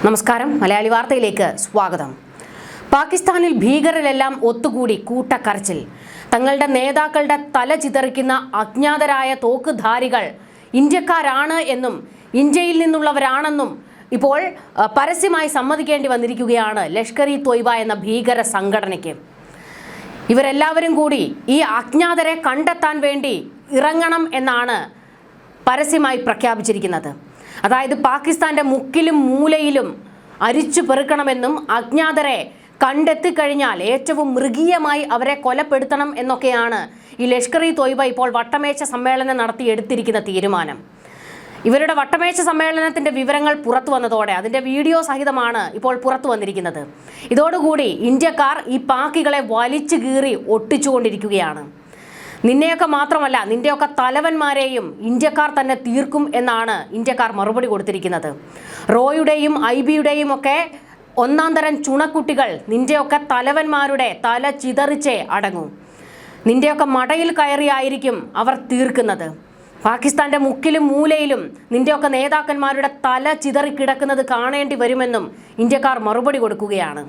നമസ്കാരം, മലയാളി വാർത്തയിലേക്ക് സ്വാഗതം. പാകിസ്ഥാനിൽ ഭീകരരെല്ലാം ഒത്തുകൂടി കൂട്ടക്കരച്ചിൽ. തങ്ങളുടെ നേതാക്കളുടെ തല ചിതറിക്കുന്ന അജ്ഞാതരായ തോക്കുധാരികൾ ഇന്ത്യക്കാരാണ് എന്നും ഇന്ത്യയിൽ നിന്നുള്ളവരാണെന്നും ഇപ്പോൾ പരസ്യമായി സമ്മതിക്കേണ്ടി വന്നിരിക്കുകയാണ് ലഷ്കർ ഇ തോയ്ബ എന്ന ഭീകര സംഘടനയ്ക്ക്. ഇവരെല്ലാവരും കൂടി ഈ അജ്ഞാതരെ കണ്ടെത്താൻ വേണ്ടി ഇറങ്ങണം എന്നാണ് പരസ്യമായി പ്രഖ്യാപിച്ചിരിക്കുന്നത്. അതായത് പാകിസ്ഥാന്റെ മുക്കിലും മൂലയിലും അരിച്ചു പെറുക്കണമെന്നും അജ്ഞാതരെ കണ്ടെത്തിക്കഴിഞ്ഞാൽ ഏറ്റവും മൃഗീയമായി അവരെ കൊലപ്പെടുത്തണം എന്നൊക്കെയാണ് ഈ ലഷ്കർ ഇ തോയ്ബ ഇപ്പോൾ വട്ടമേശ സമ്മേളനം നടത്തി എടുത്തിരിക്കുന്ന തീരുമാനം. ഇവരുടെ വട്ടമേശ സമ്മേളനത്തിന്റെ വിവരങ്ങൾ പുറത്തു വന്നതോടെ അതിന്റെ വീഡിയോ സഹിതമാണ് ഇപ്പോൾ പുറത്തു വന്നിരിക്കുന്നത്. ഇതോടുകൂടി ഇന്ത്യക്കാർ ഈ പാക്കികളെ വലിച്ചു കീറി ഒട്ടിച്ചുകൊണ്ടിരിക്കുകയാണ്. നിന്നെയൊക്കെ മാത്രമല്ല, നിന്റെയൊക്കെ തലവന്മാരെയും ഇന്ത്യക്കാർ തന്നെ തീർക്കും എന്നാണ് ഇന്ത്യക്കാർ മറുപടി കൊടുത്തിരിക്കുന്നത്. റോയുടെയും IB-യുടെയും ഒക്കെ ഒന്നാം തരം ചുണക്കുട്ടികൾ നിന്റെയൊക്കെ തലവന്മാരുടെ തല ചിതറിച്ചേ അടങ്ങൂ. നിന്റെയൊക്കെ മടയിൽ കയറിയായിരിക്കും അവർ തീർക്കുന്നത്. പാകിസ്ഥാന്റെ മുക്കിലും മൂലയിലും നിന്റെയൊക്കെ നേതാക്കന്മാരുടെ തല ചിതറിക്കിടക്കുന്നത് കാണേണ്ടി വരുമെന്നും ഇന്ത്യക്കാർ മറുപടി കൊടുക്കുകയാണ്.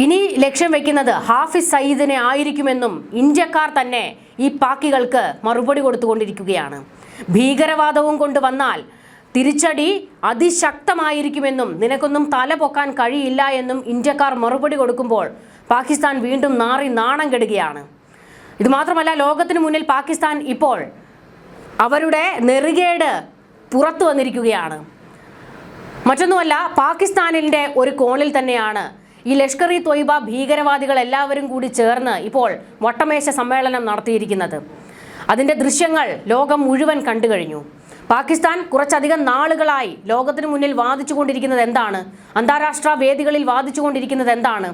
ഇനി ലക്ഷ്യം വെക്കുന്നത് ഹാഫിസ് സയ്യിദിനെ ആയിരിക്കുമെന്നും ഇന്ത്യക്കാർ തന്നെ ഈ പാക്കികൾക്ക് മറുപടി കൊടുത്തുകൊണ്ടിരിക്കുകയാണ്. ഭീകരവാദവും കൊണ്ടുവന്നാൽ തിരിച്ചടി അതിശക്തമായിരിക്കുമെന്നും നിനക്കൊന്നും തല പൊക്കാൻ കഴിയില്ല എന്നും ഇന്ത്യക്കാർ മറുപടി കൊടുക്കുമ്പോൾ പാകിസ്ഥാൻ വീണ്ടും നാണം കെടുകയാണ്. ഇതുമാത്രമല്ല, ലോകത്തിനു മുന്നിൽ പാകിസ്ഥാൻ ഇപ്പോൾ അവരുടെ നെറുകേട് പുറത്തു വന്നിരിക്കുകയാണ്. മറ്റൊന്നുമല്ല, പാകിസ്ഥാനിൻ്റെ ഒരു കോണിൽ തന്നെയാണ് ഈ ലഷ്കർ ഇ തോയ്ബ ഭീകരവാദികൾ എല്ലാവരും കൂടി ചേർന്ന് ഇപ്പോൾ വട്ടമേശ സമ്മേളനം നടത്തിയിരിക്കുന്നത്. അതിൻ്റെ ദൃശ്യങ്ങൾ ലോകം മുഴുവൻ കണ്ടു കഴിഞ്ഞു. പാകിസ്ഥാൻ കുറച്ചധികം നാളുകളായി ലോകത്തിന് മുന്നിൽ വാദിച്ചുകൊണ്ടിരിക്കുന്നത് എന്താണ്? അന്താരാഷ്ട്ര വേദികളിൽ വാദിച്ചുകൊണ്ടിരിക്കുന്നത് എന്താണ്?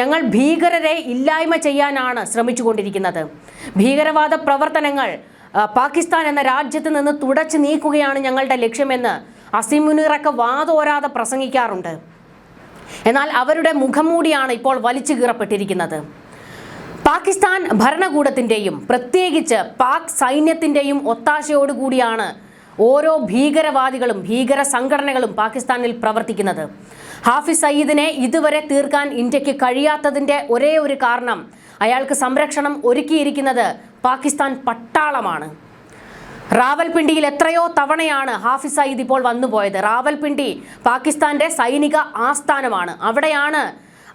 ഞങ്ങൾ ഭീകരരെ ഇല്ലായ്മ ചെയ്യാനാണ് ശ്രമിച്ചുകൊണ്ടിരിക്കുന്നത്. ഭീകരവാദ പ്രവർത്തനങ്ങൾ പാകിസ്ഥാൻ എന്ന രാജ്യത്ത് നിന്ന് തുടച്ചു നീക്കുകയാണ് ഞങ്ങളുടെ ലക്ഷ്യമെന്ന് അസീം മുനീറൊക്കെ വാതോരാതെ പ്രസംഗിക്കാറുണ്ട്. എന്നാൽ അവരുടെ മുഖംമൂടിയാണ് ഇപ്പോൾ വലിച്ചു കീറപ്പെട്ടിരിക്കുന്നത്. പാകിസ്ഥാൻ ഭരണകൂടത്തിൻ്റെയും പ്രത്യേകിച്ച് പാക് സൈന്യത്തിൻ്റെയും ഒത്താശയോടുകൂടിയാണ് ഓരോ ഭീകരവാദികളും ഭീകര സംഘടനകളും പാകിസ്ഥാനിൽ പ്രവർത്തിക്കുന്നത്. ഹാഫിസ് സയ്യിദിനെ ഇതുവരെ തീർക്കാൻ ഇന്ത്യക്ക് കഴിയാത്തതിൻ്റെ ഒരേ ഒരു കാരണം അയാൾക്ക് സംരക്ഷണം ഒരുക്കിയിരിക്കുന്നത് പാകിസ്ഥാൻ പട്ടാളമാണ്. റാവൽപിണ്ടിയിൽ എത്രയോ തവണയാണ് ഹാഫിസ് സയ്യിദ് ഇപ്പോൾ വന്നുപോയത്. റാവൽപിണ്ടി പാകിസ്ഥാന്റെ സൈനിക ആസ്ഥാനമാണ്. അവിടെയാണ്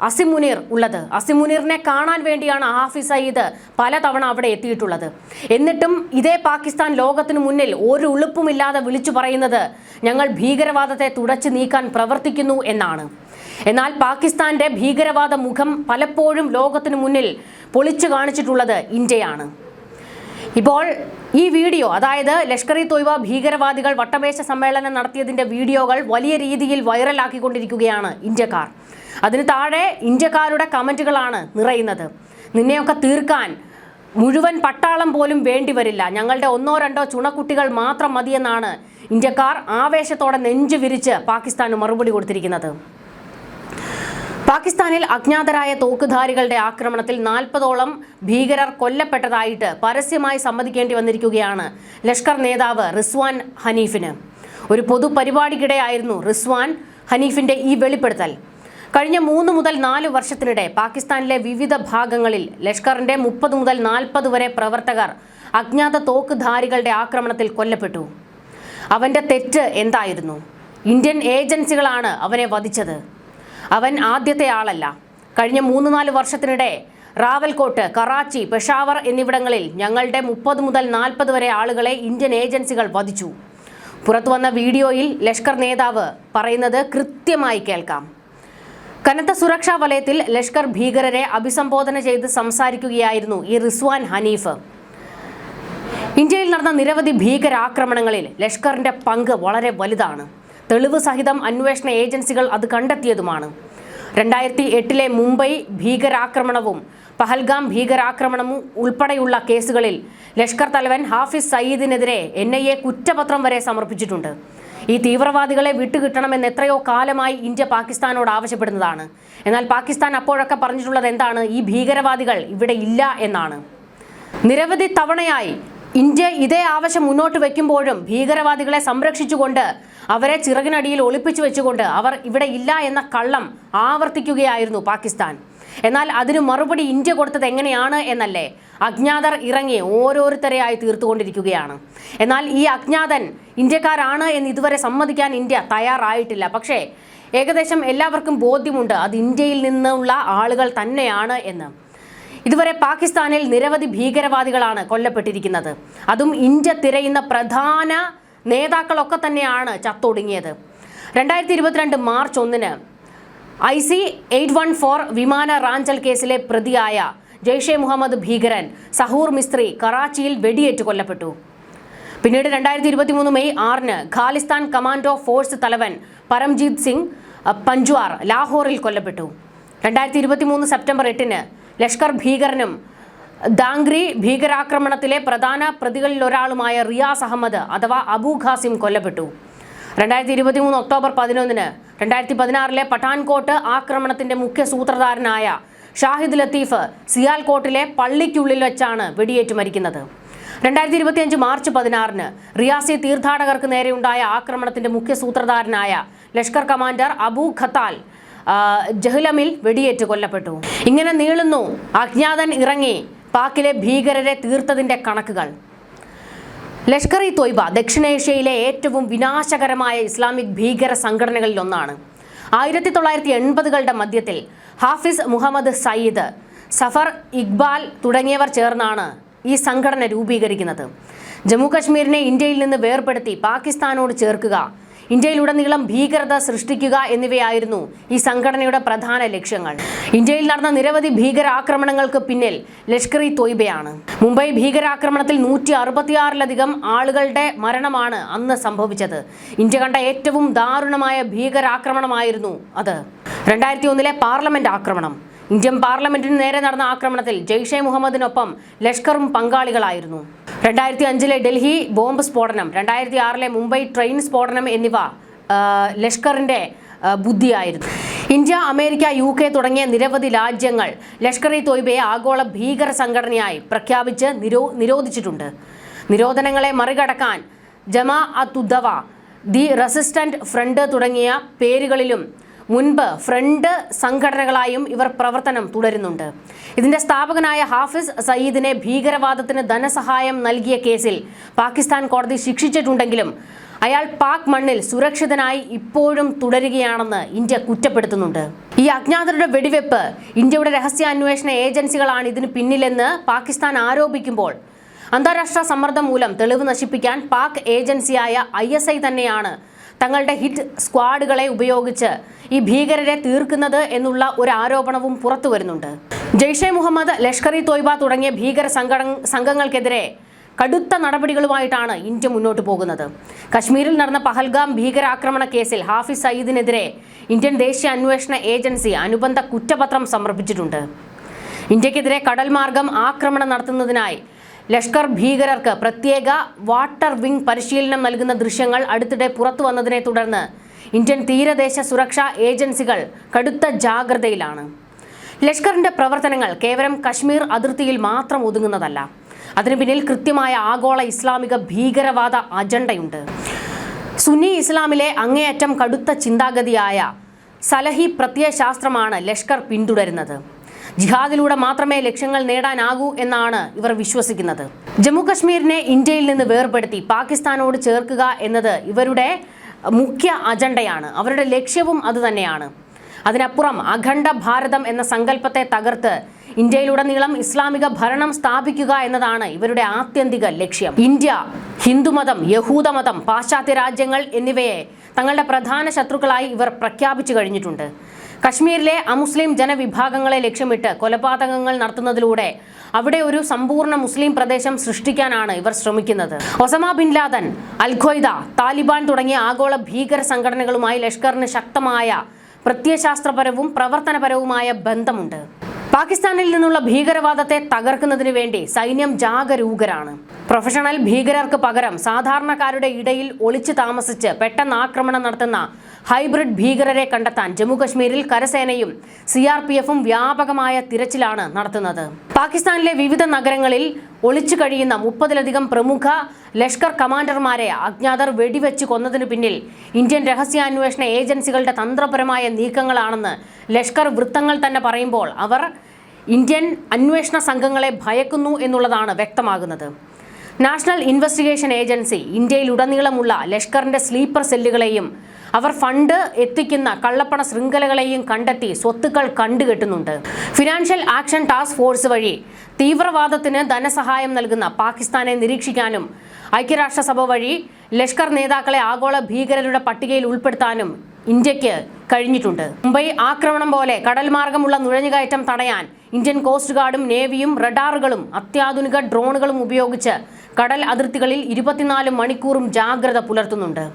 അസീം മുനീർ ഉള്ളത്. അസീം മുനീറിനെ കാണാൻ വേണ്ടിയാണ് ഹാഫിസ് സയ്യിദ് പലതവണ അവിടെ എത്തിയിട്ടുള്ളത്. എന്നിട്ടും ഇതേ പാകിസ്ഥാൻ ലോകത്തിനു മുന്നിൽ ഒരു ഉളുപ്പുമില്ലാതെ വിളിച്ചു പറയുന്നത് ഞങ്ങൾ ഭീകരവാദത്തെ തുടച്ചു നീക്കാൻ പ്രവർത്തിക്കുന്നു എന്നാണ്. എന്നാൽ പാകിസ്ഥാന്റെ ഭീകരവാദ മുഖം പലപ്പോഴും ലോകത്തിനു മുന്നിൽ പൊളിച്ചു കാണിച്ചിട്ടുള്ളത് ഇന്ത്യയാണ്. ഇപ്പോൾ ഈ വീഡിയോ, അതായത് ലഷ്കർ ഇ തോയ്ബ ഭീകരവാദികൾ വട്ടമേശ സമ്മേളനം നടത്തിയതിൻ്റെ വീഡിയോകൾ വലിയ രീതിയിൽ വൈറലാക്കിക്കൊണ്ടിരിക്കുകയാണ് ഇന്ത്യക്കാർ. അതിന് താഴെ ഇന്ത്യക്കാരുടെ കമൻറ്റുകളാണ് നിറയുന്നത്. നിന്നെയൊക്കെ തീർക്കാൻ മുഴുവൻ പട്ടാളം പോലും വേണ്ടിവരില്ല, ഞങ്ങളുടെ 1-2 ചുണക്കുട്ടികൾ മാത്രം മതിയെന്നാണ് ഇന്ത്യക്കാർ ആവേശത്തോടെ നെഞ്ചു വിരിച്ച് പാകിസ്ഥാന് മറുപടി കൊടുത്തിരിക്കുന്നത്. പാകിസ്ഥാനിൽ അജ്ഞാതരായ തോക്കുധാരികളുടെ ആക്രമണത്തിൽ 40ഓളം ഭീകരർ കൊല്ലപ്പെട്ടതായിട്ട് പരസ്യമായി സമ്മതിക്കേണ്ടി വന്നിരിക്കുകയാണ് ലഷ്കർ നേതാവ് റിസ്വാൻ ഹനീഫിന്. ഒരു പൊതുപരിപാടിക്കിടെയായിരുന്നു റിസ്വാൻ ഹനീഫിന്റെ ഈ വെളിപ്പെടുത്തൽ. കഴിഞ്ഞ 3 മുതൽ 4 വർഷത്തിനിടെ പാകിസ്ഥാനിലെ വിവിധ ഭാഗങ്ങളിൽ ലഷ്കറിന്റെ 30 മുതൽ 40 വരെ പ്രവർത്തകർ അജ്ഞാത തോക്കുധാരികളുടെ ആക്രമണത്തിൽ കൊല്ലപ്പെട്ടു. അവന്റെ തെറ്റ് എന്തായിരുന്നു? ഇന്ത്യൻ ഏജൻസികളാണ് അവനെ വധിച്ചത്. അവൻ ആദ്യത്തെ ആളല്ല. കഴിഞ്ഞ 3-4 വർഷത്തിനിടെ റാവൽകോട്ട്, കറാച്ചി, പെഷാവർ എന്നിവിടങ്ങളിൽ ഞങ്ങളുടെ 30 മുതൽ 40 വരെ ആളുകളെ ഇന്ത്യൻ ഏജൻസികൾ വധിച്ചു. പുറത്തു വന്ന വീഡിയോയിൽ ലഷ്കർ നേതാവ് പറയുന്നത് കൃത്യമായി കേൾക്കാം. കനത്ത സുരക്ഷാ വലയത്തിൽ ലഷ്കർ ഭീകരരെ അഭിസംബോധന ചെയ്ത് സംസാരിക്കുകയായിരുന്നു ഈ റിസ്വാൻ ഹനീഫ്. ഇന്ത്യയിൽ നടന്ന നിരവധി ഭീകരാക്രമണങ്ങളിൽ ലഷ്കറിന്റെ പങ്ക് വളരെ വലുതാണ്. തെളിവ് സഹിതം അന്വേഷണ ഏജൻസികൾ അത് കണ്ടെത്തിയതുമാണ്. 2008 മുംബൈ ഭീകരാക്രമണവും പഹൽഗാം ഭീകരാക്രമണവും ഉൾപ്പെടെയുള്ള കേസുകളിൽ ലഷ്കർ തലവൻ ഹാഫിസ് സയ്യിദിനെതിരെ NIA കുറ്റപത്രം വരെ സമർപ്പിച്ചിട്ടുണ്ട്. ഈ തീവ്രവാദികളെ വിട്ടുകിട്ടണമെന്ന് എത്രയോ കാലമായി ഇന്ത്യ പാകിസ്ഥാനോട് ആവശ്യപ്പെടുന്നതാണ്. എന്നാൽ പാകിസ്ഥാൻ അപ്പോഴൊക്കെ പറഞ്ഞിട്ടുള്ളത് എന്താണ്? ഈ ഭീകരവാദികൾ ഇവിടെ ഇല്ല എന്നാണ്. നിരവധി തവണയായി ഇന്ത്യ ഇതേ ആവശ്യം മുന്നോട്ട് വയ്ക്കുമ്പോഴും ഭീകരവാദികളെ സംരക്ഷിച്ചുകൊണ്ട് അവരെ ചിറകിനടിയിൽ ഒളിപ്പിച്ചു വെച്ചുകൊണ്ട് അവർ ഇവിടെ ഇല്ല എന്ന കള്ളം ആവർത്തിക്കുകയായിരുന്നു പാകിസ്ഥാൻ. എന്നാൽ അതിന് മറുപടി ഇന്ത്യ കൊടുത്തത് എങ്ങനെയാണ് എന്നല്ലേ? അജ്ഞാതർ ഇറങ്ങി ഓരോരുത്തരെയായി തീർത്തുകൊണ്ടിരിക്കുകയാണ്. എന്നാൽ ഈ അജ്ഞാതൻ ഇന്ത്യക്കാരാണ് എന്ന് ഇതുവരെ സമ്മതിക്കാൻ ഇന്ത്യ തയ്യാറായിട്ടില്ല. പക്ഷേ ഏകദേശം എല്ലാവർക്കും ബോധ്യമുണ്ട് അത് ഇന്ത്യയിൽ നിന്നുള്ള ആളുകൾ തന്നെയാണ് എന്ന്. ഇതുവരെ പാകിസ്ഥാനിൽ നിരവധി ഭീകരവാദികളാണ് കൊല്ലപ്പെട്ടിരിക്കുന്നത്. അതും ഇന്ത്യ തിരയുന്ന പ്രധാന നേതാക്കളൊക്കെ തന്നെയാണ് ചത്തൊടുങ്ങിയത്. 2022 മാർച്ച് 1 IC-814 വിമാന റാഞ്ചൽ കേസിലെ പ്രതിയായ ജെയ്ഷെ മുഹമ്മദ് ഭീകരൻ സഹൂർ മിസ്ത്രി കറാച്ചിയിൽ വെടിയേറ്റ് കൊല്ലപ്പെട്ടു. പിന്നീട് 2023 മെയ് 6 ഖാലിസ്ഥാൻ കമാൻഡോ ഫോഴ്സ് തലവൻ പരംജീത് സിംഗ് പഞ്ച്വാർ ലാഹോറിൽ കൊല്ലപ്പെട്ടു. 2023 സെപ്റ്റംബർ 8 ലഷ്കർ ഭീകരനും ദാംഗ്രി ഭീകരാക്രമണത്തിലെ പ്രധാന പ്രതികളിലൊരാളുമായ റിയാസ് അഹമ്മദ് അഥവാ അബു ഖാസിം കൊല്ലപ്പെട്ടു. 2023 ഒക്ടോബർ 11 2016 പഠാൻകോട്ട് ആക്രമണത്തിന്റെ മുഖ്യ സൂത്രധാരനായ ഷാഹിദ് ലത്തീഫ് സിയാൽകോട്ടിലെ പള്ളിക്കുള്ളിൽ വെച്ചാണ് വെടിയേറ്റ് മരിക്കുന്നത്. 2025 മാർച്ച് 16 റിയാസി തീർത്ഥാടകർക്ക് നേരെയുണ്ടായ ആക്രമണത്തിന്റെ മുഖ്യ സൂത്രധാരനായ ലഷ്കർ കമാൻഡർ അബു ഖത്താൽ ജഹ്ലമിൽ വെടിയേറ്റ് കൊല്ലപ്പെട്ടു. ഇങ്ങനെ നീളുന്നു അജ്ഞാതൻ ഇറങ്ങി പാക്കിലെ ഭീകരരെ തീർത്തതിന്റെ കണക്കുകൾ. ലഷ്കർ ഇ തോയ്ബ ദക്ഷിണേഷ്യയിലെ ഏറ്റവും വിനാശകരമായ ഇസ്ലാമിക് ഭീകര സംഘടനകളിൽ ഒന്നാണ്. 1980കളുടെ മധ്യത്തിൽ ഹാഫിസ് മുഹമ്മദ് സയ്യിദ്, സഫർ ഇക്ബാൽ തുടങ്ങിയവർ ചേർന്നാണ് ഈ സംഘടന രൂപീകരിക്കുന്നത്. ജമ്മു കശ്മീരിനെ ഇന്ത്യയിൽ നിന്ന് വേർപെടുത്തി പാകിസ്ഥാനോട് ചേർക്കുക, ഇന്ത്യയിലുടനീളം ഭീകരത സൃഷ്ടിക്കുക എന്നിവയായിരുന്നു ഈ സംഘടനയുടെ പ്രധാന ലക്ഷ്യങ്ങൾ. ഇന്ത്യയിൽ നടന്ന നിരവധി ഭീകരാക്രമണങ്ങൾക്ക് പിന്നിൽ ലഷ്കർ ഇ തോയ്ബയാണ്. മുംബൈ ഭീകരാക്രമണത്തിൽ 166ലധികം ആളുകളുടെ മരണമാണ് അന്ന് സംഭവിച്ചത്. ഇന്ത്യ കണ്ട ഏറ്റവും ദാരുണമായ ഭീകരാക്രമണമായിരുന്നു അത്. 2001 പാർലമെന്റ് ആക്രമണം. ഇന്ത്യൻ പാർലമെന്റിന് നേരെ നടന്ന ആക്രമണത്തിൽ ജെയ്ഷെ മുഹമ്മദിനൊപ്പം ലഷ്കറും പങ്കാളികളായിരുന്നു. 2005 ഡൽഹി ബോംബ് സ്ഫോടനം, 2006 മുംബൈ ട്രെയിൻ സ്ഫോടനം എന്നിവ ലഷ്കറിന്റെ ബുദ്ധിയായിരുന്നു. ഇന്ത്യ, അമേരിക്ക, UK തുടങ്ങിയ നിരവധി രാജ്യങ്ങൾ ലഷ്കർ ഇ തോയ്ബയെ ആഗോള ഭീകര സംഘടനയായി പ്രഖ്യാപിച്ച് നിരോധിച്ചിട്ടുണ്ട്. നിരോധനങ്ങളെ മറികടക്കാൻ ജമാഅത്തുദ്ദവ, ദി റെസിസ്റ്റന്റ് ഫ്രണ്ട് തുടങ്ങിയ പേരുകളിലും മുൻപ് ഫ്രണ്ട് സംഘടനകളായും ഇവർ പ്രവർത്തനം തുടരുന്നുണ്ട്. ഇതിന്റെ സ്ഥാപകനായ ഹാഫിസ് സയ്യിദിനെ ഭീകരവാദത്തിന് ധനസഹായം നൽകിയ കേസിൽ പാകിസ്ഥാൻ കോടതി ശിക്ഷിച്ചിട്ടുണ്ടെങ്കിലും അയാൾ പാക് മണ്ണിൽ സുരക്ഷിതനായി ഇപ്പോഴും തുടരുകയാണെന്ന് ഇന്ത്യ കുറ്റപ്പെടുത്തുന്നുണ്ട്. ഈ അജ്ഞാതരുടെ വെടിവെപ്പ് ഇന്ത്യയുടെ രഹസ്യാന്വേഷണ ഏജൻസികളാണ് ഇതിന് പിന്നിലെന്ന് പാകിസ്ഥാൻ ആരോപിക്കുമ്പോൾ അന്താരാഷ്ട്ര സമ്മർദ്ദം മൂലം തെളിവ് നശിപ്പിക്കാൻ പാക് ഏജൻസിയായ ISI തന്നെയാണ് തങ്ങളുടെ ഹിറ്റ് സ്ക്വാഡുകളെ ഉപയോഗിച്ച് ഈ ഭീകരരെ തീർക്കുന്നത് എന്നുള്ള ഒരു ആരോപണവും പുറത്തു വരുന്നുണ്ട്. ജെയ്ഷെ മുഹമ്മദ്, ലഷ്കർ ഇ തോയ്ബ തുടങ്ങിയ ഭീകര സംഘങ്ങൾക്കെതിരെ കടുത്ത നടപടികളുമായിട്ടാണ് ഇന്ത്യ മുന്നോട്ട് പോകുന്നത്. കശ്മീരിൽ നടന്ന പഹൽഗാം ഭീകരാക്രമണ കേസിൽ ഹാഫിസ് സയ്യിദിനെതിരെ ഇന്ത്യൻ ദേശീയ അന്വേഷണ ഏജൻസി അനുബന്ധ കുറ്റപത്രം സമർപ്പിച്ചിട്ടുണ്ട്. ഇന്ത്യക്കെതിരെ കടൽ മാർഗം ആക്രമണം നടത്തുന്നതിനായി ലഷ്കർ ഭീകരർക്ക് പ്രത്യേക വാട്ടർ വിംഗ് പരിശീലനം നൽകുന്ന ദൃശ്യങ്ങൾ അടുത്തിടെ പുറത്തു വന്നതിനെ തുടർന്ന് ഇന്ത്യൻ തീരദേശ സുരക്ഷാ ഏജൻസികൾ കടുത്ത ജാഗ്രതയിലാണ്. ലഷ്കറിന്റെ പ്രവർത്തനങ്ങൾ കേവലം കശ്മീർ അതിർത്തിയിൽ മാത്രം ഒതുങ്ങുന്നതല്ല. അതിനു പിന്നിൽ കൃത്യമായ ആഗോള ഇസ്ലാമിക ഭീകരവാദ അജണ്ടയുണ്ട്. സുന്നി ഇസ്ലാമിലെ അങ്ങേയറ്റം കടുത്ത ചിന്താഗതിയായ സലഹി പ്രത്യയശാസ്ത്രമാണ് ലഷ്കർ പിന്തുടരുന്നത്. ജിഹാദിലൂടെ മാത്രമേ ലക്ഷ്യങ്ങൾ നേടാനാകൂ എന്നാണ് ഇവർ വിശ്വസിക്കുന്നത്. ജമ്മു കശ്മീരിനെ ഇന്ത്യയിൽ നിന്ന് വേർപെടുത്തി പാകിസ്ഥാനോട് ചേർക്കുക എന്നത് ഇവരുടെ മുഖ്യ അജണ്ടയാണ്. അവരുടെ ലക്ഷ്യവും അതുതന്നെയാണ്. അതിനപ്പുറം അഖണ്ഡ ഭാരതം എന്ന സങ്കല്പത്തെ തകർത്ത് ഇന്ത്യയിലുടനീളം ഇസ്ലാമിക ഭരണം സ്ഥാപിക്കുക എന്നതാണ് ഇവരുടെ ആത്യന്തിക ലക്ഷ്യം. ഇന്ത്യ, ഹിന്ദുമതം, യഹൂദമതം, പാശ്ചാത്യ രാജ്യങ്ങൾ എന്നിവയെ തങ്ങളുടെ പ്രധാന ശത്രുക്കളായി ഇവർ പ്രഖ്യാപിച്ചു കഴിഞ്ഞിട്ടുണ്ട്. കശ്മീരിലെ അമുസ്ലിം ജനവിഭാഗങ്ങളെ ലക്ഷ്യമിട്ട് കൊലപാതകങ്ങൾ നടത്തുന്നതിലൂടെ അവിടെ ഒരു സമ്പൂർണ്ണ മുസ്ലിം പ്രദേശം സൃഷ്ടിക്കാനാണ് ഇവർ ശ്രമിക്കുന്നത്. ഒസാമ ബിൻ ലാദൻ, അൽ ഖ്വയ്ദ, താലിബാൻ തുടങ്ങിയ ആഗോള ഭീകര സംഘടനകളുമായി ലഷ്കറിന് ശക്തമായ പ്രത്യയശാസ്ത്രപരവും പ്രവർത്തനപരവുമായ ബന്ധമുണ്ട്. പാകിസ്ഥാനിൽ നിന്നുള്ള ഭീകരവാദത്തെ തകർക്കുന്നതിന് വേണ്ടി സൈന്യം ജാഗരൂകരാണ്. പ്രൊഫഷണൽ ഭീകരർക്ക് പകരം സാധാരണക്കാരുടെ ഇടയിൽ ഒളിച്ചു താമസിച്ച് പെട്ടെന്ന് ആക്രമണം നടത്തുന്ന ഹൈബ്രിഡ് ഭീകരരെ കണ്ടെത്താൻ ജമ്മുകശ്മീരിൽ കരസേനയും CRPFും വ്യാപകമായ തിരച്ചിലാണ് നടത്തുന്നത്. പാകിസ്ഥാനിലെ വിവിധ നഗരങ്ങളിൽ ഒളിച്ചു കഴിയുന്ന 30-ലധികം പ്രമുഖ ലഷ്കർ കമാൻഡർമാരെ അജ്ഞാതർ വെടിവെച്ച് കൊന്നതിനു പിന്നിൽ ഇന്ത്യൻ രഹസ്യാന്വേഷണ ഏജൻസികളുടെ തന്ത്രപരമായ നീക്കങ്ങളാണെന്ന് ലഷ്കർ വൃത്തങ്ങൾ തന്നെ പറയുമ്പോൾ അവർ ഇന്ത്യൻ അന്വേഷണ സംഘങ്ങളെ ഭയക്കുന്നു എന്നുള്ളതാണ് വ്യക്തമാകുന്നത്. നാഷണൽ ഇൻവെസ്റ്റിഗേഷൻ ഏജൻസി ഇന്ത്യയിലുടനീളമുള്ള ലഷ്കറിന്റെ സ്ലീപ്പർ സെല്ലുകളെയും അവർ ഫണ്ട് എത്തിക്കുന്ന കള്ളപ്പണ ശൃംഖലകളെയും കണ്ടെത്തി സ്വത്തുക്കൾ കണ്ടുകെട്ടുന്നുണ്ട്. ഫിനാൻഷ്യൽ ആക്ഷൻ ടാസ്ക് ഫോഴ്സ് വഴി തീവ്രവാദത്തിന് ധനസഹായം നൽകുന്ന പാകിസ്ഥാനെ നിരീക്ഷിക്കാനും ഐക്യരാഷ്ട്രസഭ വഴി ലഷ്കർ നേതാക്കളെ ആഗോള ഭീകരരുടെ പട്ടികയിൽ ഉൾപ്പെടുത്താനും ഇന്ത്യക്ക് കഴിഞ്ഞിട്ടുണ്ട്. മുംബൈ ആക്രമണം പോലെ കടൽ മാർഗമുള്ള നുഴഞ്ഞുകയറ്റം തടയാൻ ഇന്ത്യൻ കോസ്റ്റ് ഗാർഡും നേവിയും റഡാറുകളും അത്യാധുനിക ഡ്രോണുകളും ഉപയോഗിച്ച് കടൽ അതിർത്തികളിൽ 24 മണിക്കൂറും ജാഗ്രത പുലർത്തുന്നുണ്ട്.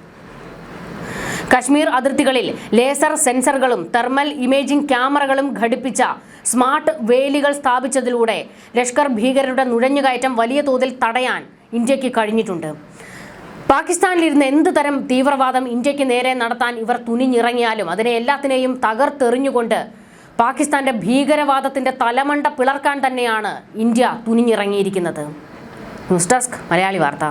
കശ്മീർ അതിർത്തികളിൽ ലേസർ സെൻസറുകളും തെർമൽ ഇമേജിംഗ് ക്യാമറകളും ഘടിപ്പിച്ച സ്മാർട്ട് വേലികൾ സ്ഥാപിച്ചതിലൂടെ ലഷ്കർ ഭീകരരുടെ നുഴഞ്ഞുകയറ്റം വലിയ തോതിൽ തടയാൻ ഇന്ത്യക്ക് കഴിഞ്ഞിട്ടുണ്ട്. പാകിസ്ഥാനിലിരുന്ന് എന്ത് തരം തീവ്രവാദം ഇന്ത്യക്ക് നേരെ നടത്താൻ ഇവർ തുനിഞ്ഞിറങ്ങിയാലും അതിനെ എല്ലാത്തിനെയും തകർത്തെറിഞ്ഞുകൊണ്ട് പാകിസ്ഥാന്റെ ഭീകരവാദത്തിന്റെ തലമണ്ട പിളർക്കാൻ തന്നെയാണ് ഇന്ത്യ തുനിഞ്ഞിറങ്ങിയിരിക്കുന്നത്. ന്യൂസ് ഡെസ്ക് മലയാളി വാർത്ത.